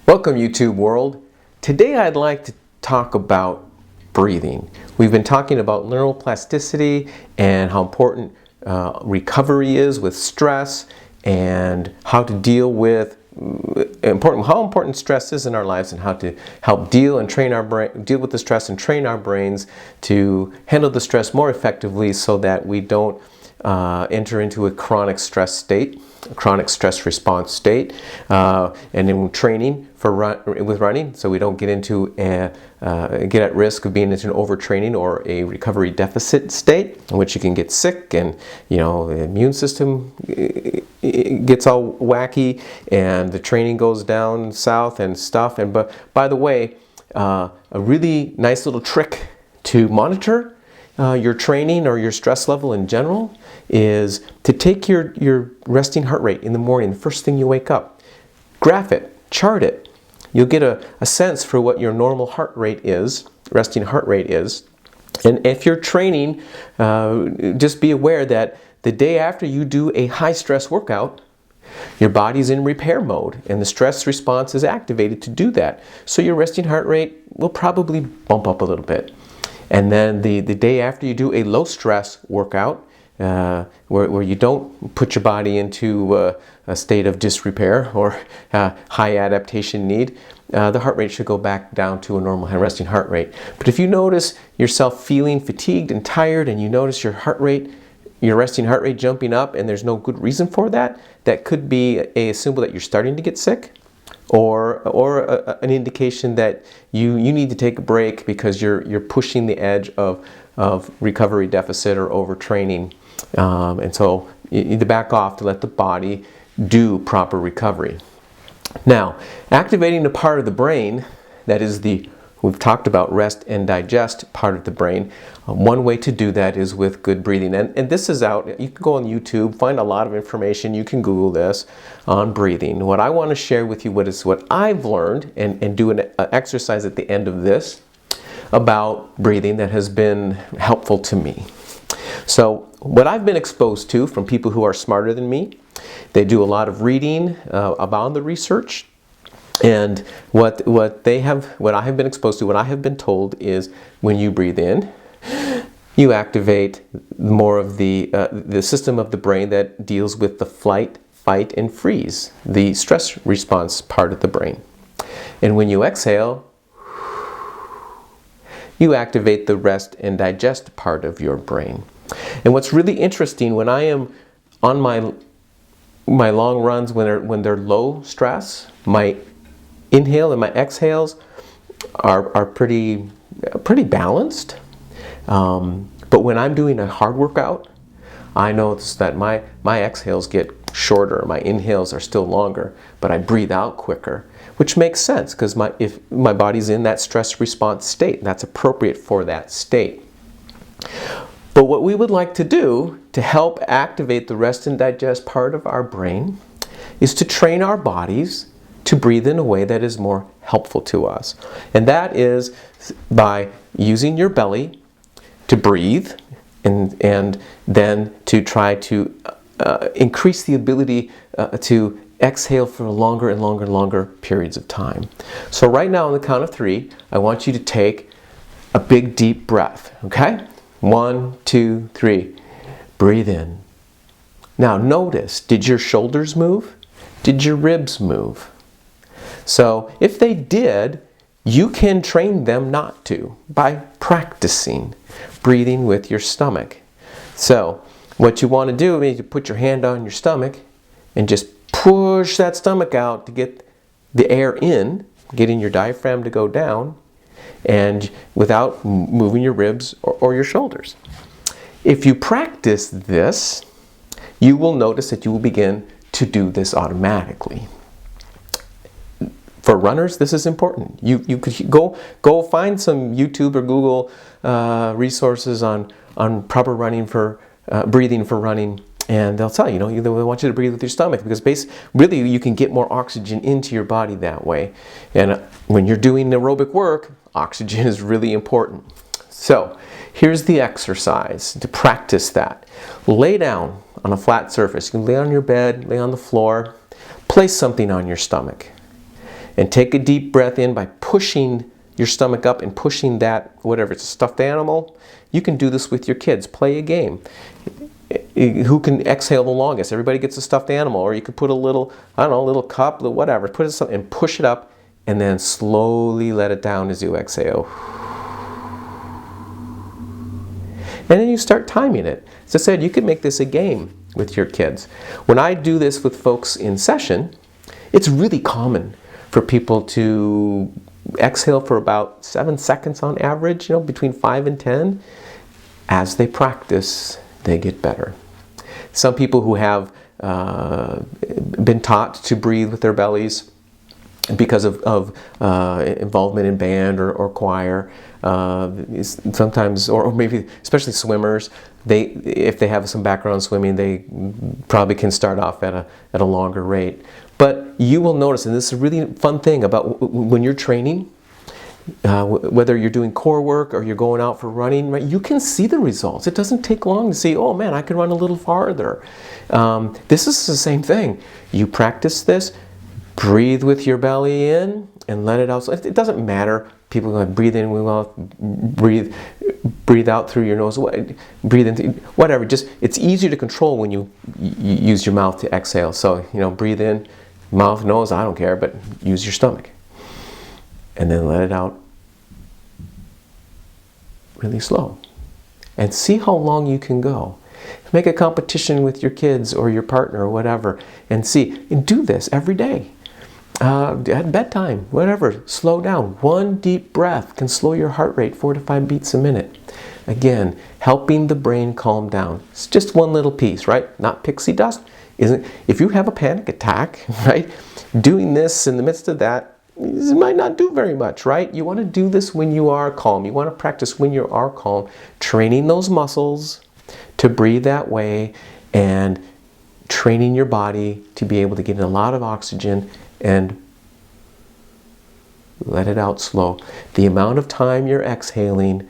Welcome, YouTube world. Today I'd like to talk about breathing. We've been talking about neuroplasticity and how important recovery is with stress, and how to deal with how important stress is in our lives, and how to help deal with the stress and train our brains to handle the stress more effectively, so that we don't enter into a chronic stress state, a chronic stress response state, and in training with running, so we don't get at risk of being into an overtraining or a recovery deficit state, in which you can get sick, and the immune system gets all wacky, and the training goes down south and stuff. But by the way, a really nice little trick to monitor your training or your stress level in general is to take your resting heart rate in the morning, the first thing you wake up. Graph it, chart it. You'll get a sense for what your normal heart rate is, resting heart rate is. And if you're training, just be aware that the day after you do a high stress workout, your body's in repair mode, and the stress response is activated to do that. So your resting heart rate will probably bump up a little bit. And then the day after you do a low stress workout, where you don't put your body into a state of disrepair or high adaptation need, the heart rate should go back down to a normal resting heart rate. But if you notice yourself feeling fatigued and tired, and you notice your resting heart rate jumping up, and there's no good reason for that, that could be a symbol that you're starting to get sick, or an indication that you need to take a break because you're pushing the edge of recovery deficit or overtraining. And so you need to back off to let the body do proper recovery. Now, activating the part of the brain that is we've talked about rest and digest part of the brain. One way to do that is with good breathing. And this is out, you can go on YouTube, find a lot of information. You can Google this on breathing. What I want to share with you what I've learned, and do an exercise at the end of this about breathing that has been helpful to me. So what I've been exposed to from people who are smarter than me, they do a lot of reading about the research. And what I have been exposed to, what I have been told is, when you breathe in, you activate more of the system of the brain that deals with the flight, fight, and freeze, the stress response part of the brain. And when you exhale, you activate the rest and digest part of your brain. And what's really interesting, when I am on my long runs, when they're low stress, my inhale and my exhales are pretty balanced. But when I'm doing a hard workout, I notice that my exhales get shorter, my inhales are still longer, but I breathe out quicker, which makes sense because if my body's in that stress response state, that's appropriate for that state. But what we would like to do to help activate the rest and digest part of our brain is to train our bodies to breathe in a way that is more helpful to us. And that is by using your belly to breathe, and then to try to increase the ability to exhale for longer and longer and longer periods of time. So right now, on the count of 3, I want you to take a big deep breath, okay? 1, 2, 3. Breathe in. Now notice, did your shoulders move? Did your ribs move? So if they did, you can train them not to by practicing breathing with your stomach. So what you want to do is you put your hand on your stomach and just push that stomach out to get the air in, getting your diaphragm to go down, and without moving your ribs or your shoulders. If you practice this, you will notice that you will begin to do this automatically. For runners, this is important. You could go find some YouTube or Google resources on proper running for breathing for running, and they'll tell you, they want you to breathe with your stomach, because really you can get more oxygen into your body that way. And when you're doing aerobic work, oxygen is really important. So here's the exercise to practice that. Lay down on a flat surface. You can lay on your bed, lay on the floor, place something on your stomach. And take a deep breath in by pushing your stomach up and pushing that, whatever, it's a stuffed animal. You can do this with your kids. Play a game. Who can exhale the longest? Everybody gets a stuffed animal. Or you could put a little, I don't know, a little cup, whatever. Put it and push it up and then slowly let it down as you exhale. And then you start timing it. As I said, you could make this a game with your kids. When I do this with folks in session, it's really common for people to exhale for about 7 seconds on average, between 5 and 10. As they practice, they get better. Some people who have been taught to breathe with their bellies because of involvement in band or choir, sometimes, or maybe especially swimmers, if they have some background swimming, they probably can start off at a longer rate. But you will notice, and this is a really fun thing about when you're training, whether you're doing core work or you're going out for running, right, you can see the results. It doesn't take long to see, oh man, I can run a little farther. This is the same thing. You practice this, breathe with your belly in and let it out. It doesn't matter. People are going to breathe in with mouth, breathe out through your nose, breathe in, whatever. Just, it's easier to control when you use your mouth to exhale. So, breathe in, mouth, nose, I don't care, but use your stomach. And then let it out really slow. And see how long you can go. Make a competition with your kids or your partner or whatever and see. And do this every day. At bedtime, whatever. Slow down. One deep breath can slow your heart rate 4 to 5 beats a minute. Again, helping the brain calm down. It's just one little piece, right? Not pixie dust. If you have a panic attack, right? Doing this in the midst of that, it might not do very much, right? You want to do this when you are calm. You want to practice when you are calm, training those muscles to breathe that way and training your body to be able to get in a lot of oxygen and let it out slow. The amount of time you're exhaling,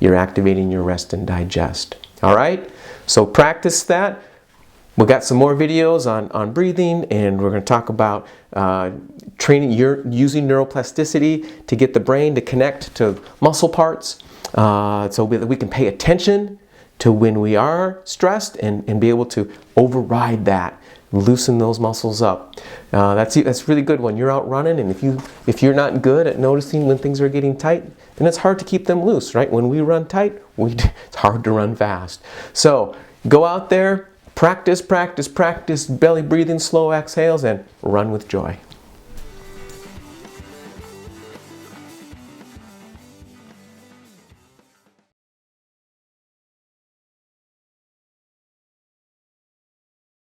you're activating your rest and digest. All right? So practice that. We've got some more videos on breathing, and we're going to talk about training, using neuroplasticity to get the brain to connect to muscle parts so that we can pay attention to when we are stressed and be able to override that, loosen those muscles up. That's a really good one. You're out running, and if you're not good at noticing when things are getting tight, then it's hard to keep them loose, right? When we run tight, it's hard to run fast. So go out there, practice, belly breathing, slow exhales, and run with joy.